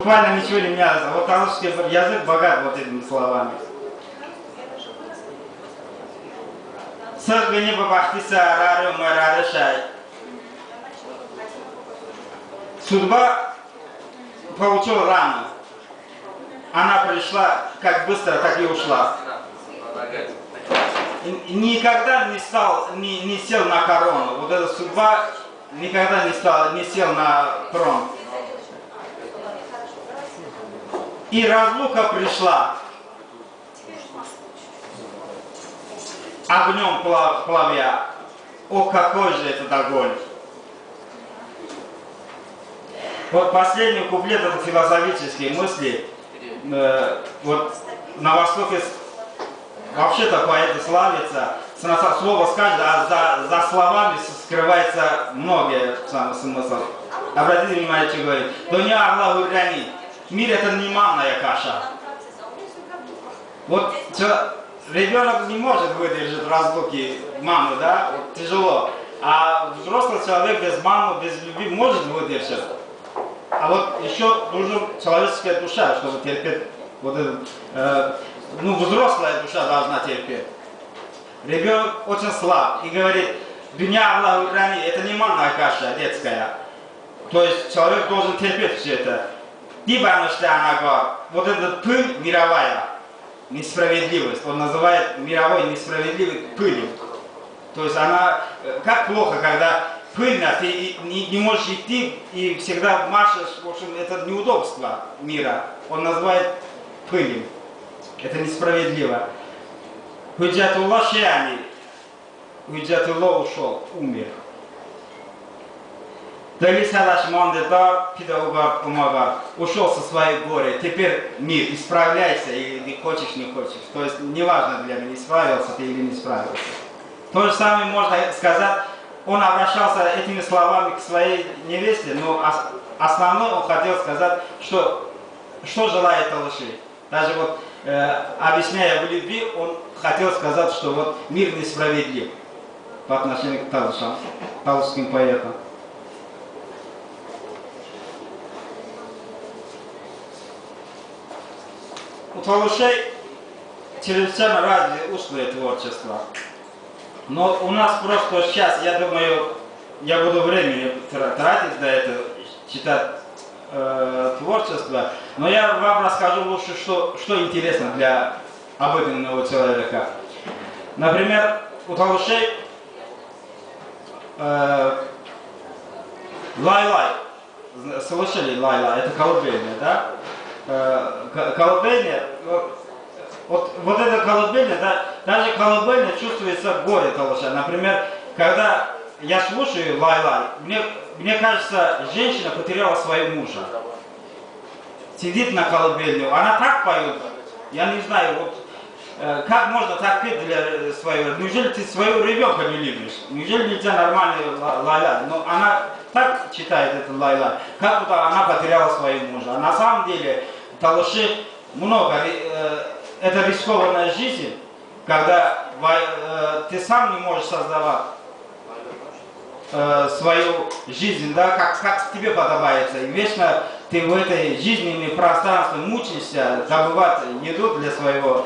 буквально ничего не менялось. А вот талашский язык богат вот этими словами. Сыргани бабахтиса арары мэрары шай. Судьба получила рану. Она пришла как быстро, так и ушла. Никогда не сел на корону. Вот эта судьба никогда не сел на трон. И разлука пришла. Огнем плавя. О, какой же этот огонь! Вот последний куплет — это философические мысли. Вот на Востоке вообще-то поэты славятся. Слово скажет, а за словами скрывается многие смысл. Обратите внимание, что говорит. Дуня Аллаху рани. Мир — это не манная каша. Вот ребенок не может выдержать разлуки мамы, да? Вот тяжело. А взрослый человек без мамы, без любви может выдержать. А вот еще нужна человеческая душа, чтобы терпеть. Вот это, взрослая душа должна терпеть. Ребенок очень слаб и говорит: «Дуня Аллаху рани», это не манная каша детская. То есть человек должен терпеть все это. Вот эта пыль мировая, несправедливость, он называет мировой несправедливой пылью. То есть она, как плохо, когда пыльно, ты не можешь идти и всегда маршишь, в общем, это неудобство мира. Он называет пылью. Это несправедливо. Худжатулла шиани. Худжатулла ушел, умер. Ушел со своей горы. Теперь мир, исправляйся, или хочешь, не хочешь. То есть неважно для меня, исправился ты или не исправился. То же самое можно сказать. Он обращался этими словами к своей невесте, но основное он хотел сказать, что желает Талаши. Даже вот объясняя в любви, он хотел сказать, что вот мир несправедлив по отношению к Талашам, талашским поэтам. У Талашей чрезвычайно развито устное творчество. Но у нас просто сейчас, я думаю, я буду времени тратить на это, читать творчество. Но я вам расскажу лучше, что интересно для обыденного человека. Например, у Талашей лай-лай. Слышали лай-лай? Это колыбельная, да? Колыбельная. Вот это колыбельная, да, даже колыбельная чувствуется горе Талаша. Например, когда я слушаю лай-лай, мне кажется, женщина потеряла своего мужа. Сидит на колыбельную, она так поет, я не знаю, вот, как можно так петь для своего, неужели ты своего ребенка не любишь? Неужели нельзя нормальный лай-лай? Но она так читает это лай-лай, как будто она потеряла своего мужа. А на самом деле Талаши много. Это рискованная жизнь, когда ты сам не можешь создавать свою жизнь, да, как тебе подобается. И вечно ты в этой жизненном пространстве мучаешься добывать еду для своего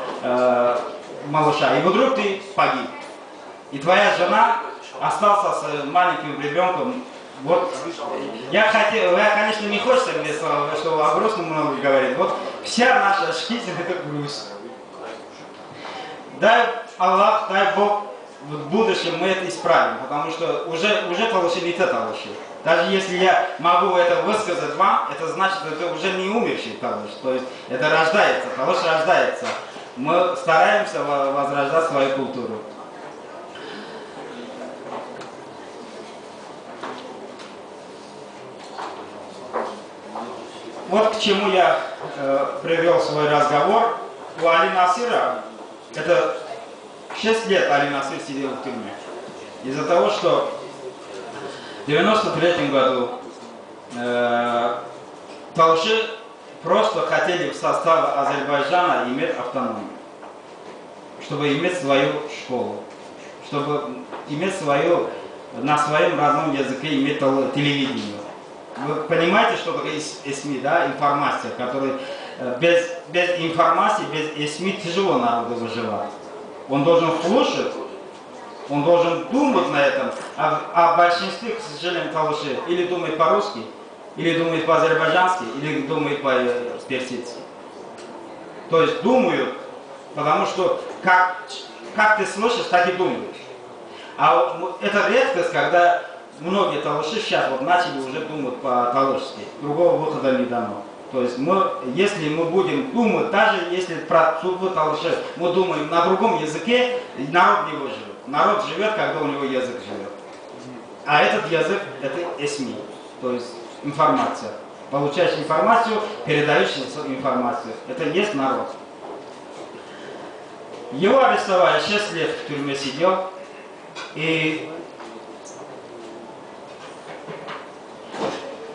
малыша. И вдруг ты погиб. И твоя жена остался с маленьким ребенком. Вот я, конечно, не хочется мне что о грустном много говорить. Вот вся наша жизнь — это грусть. Дай Аллах, дай Бог, в будущем мы это исправим, потому что уже Талаши не те Талаши. Даже если я могу это высказать вам, это значит, что это уже не умерший Талаш. То есть это рождается, Талаш рождается. Мы стараемся возрождать свою культуру. Вот к чему я привел свой разговор. У Али Насира, это 6 лет Али Насир сидел в тюрьме. Из-за того, что в 93 году Талаши просто хотели в составе Азербайджана иметь автономию. Чтобы иметь свою школу. Чтобы иметь на своем родном языке иметь телевидение. Вы понимаете, что такое СМИ, да, информация, которая без информации, без СМИ тяжело народу выживать. Он должен слушать, он должен думать на этом, а большинстве, к сожалению, талыши или думает по-русски, или думает по-азербайджански, или думает по-персидски. То есть думают, потому что как ты слышишь, так и думаешь. А это редкость, когда многие талыши сейчас вот начали уже думать по-талышски. Другого выхода не дано. То есть если мы будем думать, даже если про судьбу талыши мы думаем на другом языке, народ не выживет. Народ живет, когда у него язык живет. А этот язык — это СМИ, то есть информация. Получаешь информацию, передаешь информацию. Это есть народ. Его арестовали, 6 лет в тюрьме сидел. И...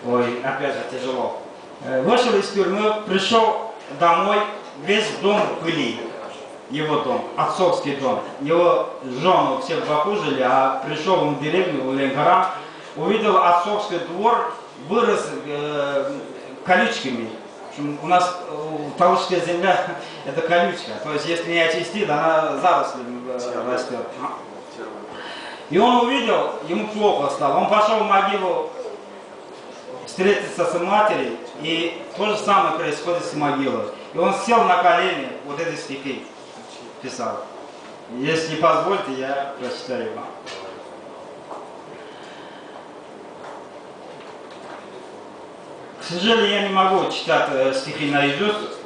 Ой, опять же тяжело. Вышел из тюрьмы, пришел домой, весь дом в пыли. Его дом, отцовский дом. Его жену все в Баку жили, а пришел он в деревню, в Ленгарам, увидел отцовский двор, вырос колючками. У нас талышская земля — это колючка. То есть если не очистить, она зарослями растет. И он увидел, ему плохо стало. Он пошел в могилу встретиться с матерью, и то же самое происходит с могилой. И он сел на колени, вот эти стихи писал. Если позвольте, я прочитаю вам. К сожалению, я не могу читать стихи наизусть,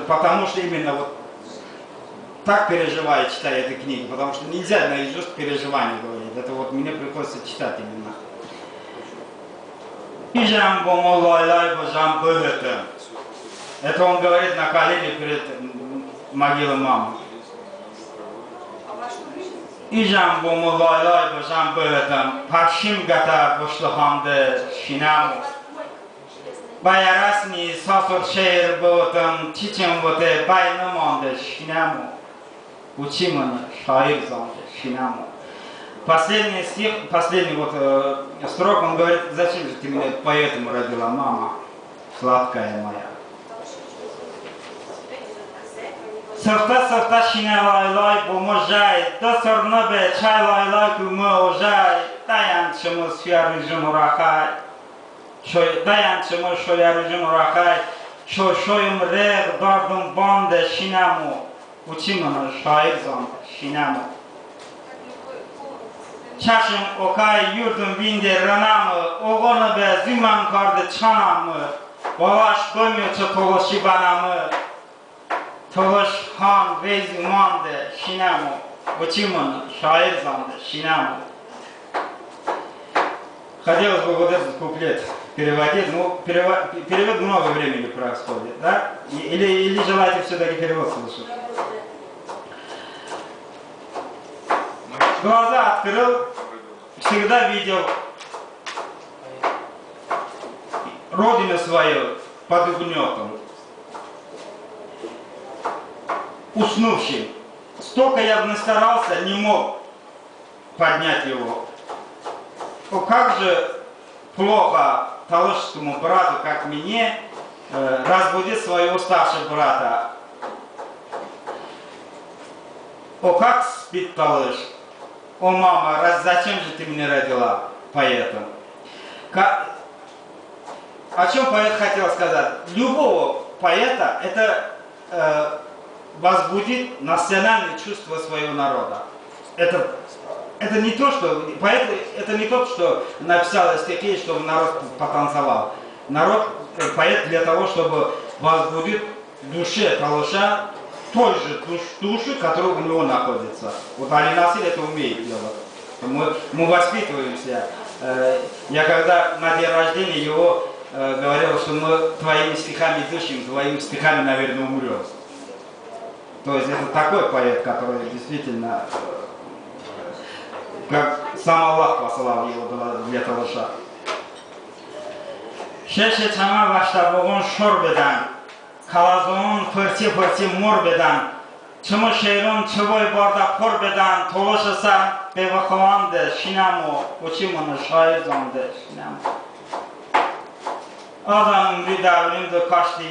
потому что именно вот так переживаю, читая эту книгу, потому что нельзя наизусть переживания говорить. Это вот мне приходится читать именно. Это он говорит на колени перед могилой мамы. Ижам бомолайлай божам бöhötəm, pakşim qata boşluğamdı şinam. Bayarasni sasır şehir böhötəm, çiçim vöte baynamandı şinam. Учиман шаир занды шинам. Последний стих, последний вот строк, он говорит: зачем же ты меня поэтому родила, мама, сладкая моя. Сорта шинелайлай поможай, да сорнабе чайлайлай куможай, даян чему сфярыжым рахай, даян чему шоярыжым рахай, шоим рег дардым банде шинаму, учиман шаир занды шинаму. Çaşım okay yurdum vinde ranamı, oğonu be züman kardı çanamı, balaş doymuyorça tolaşı banamı, tolaş han vez umandı şinamı, учиман шаир занды шинаму. Хотелось бы вот этот куплет переводить, но перевод много времени происходит, да? Или желаете все-таки перевод слушать? Глаза открыл, всегда видел родину свою под угнетом, уснувший. Столько я настарался, не мог поднять его. О, как же плохо талышскому брату, как мне, разбудить своего старшего брата. О, как спит талыш. О, мама, зачем же ты меня родила поэтом? О чем поэт хотел сказать? Любого поэта это возбудит национальное чувство своего народа. Это не то, что поэт, это не тот, что написал стихи, чтобы народ потанцевал. Поэт для того, чтобы возбудить в душе талыша той же душу, которая у него находится. Вот Али Насир это умеет делать. Мы воспитываемся. Я когда на день рождения его говорил, что мы твоими стихами дышим, твоими стихами, наверное, умрем. То есть это такой поэт, который действительно, как сам Аллах послал его для талыша. Шеше чама баштабугун шор бедан, калазун фырти мор бедан, чему шейрун чевой барда пор бедан, толошаса бевахованды шинаму, учиманы шаир занды шинаму. Adamın bir davranında kaç TV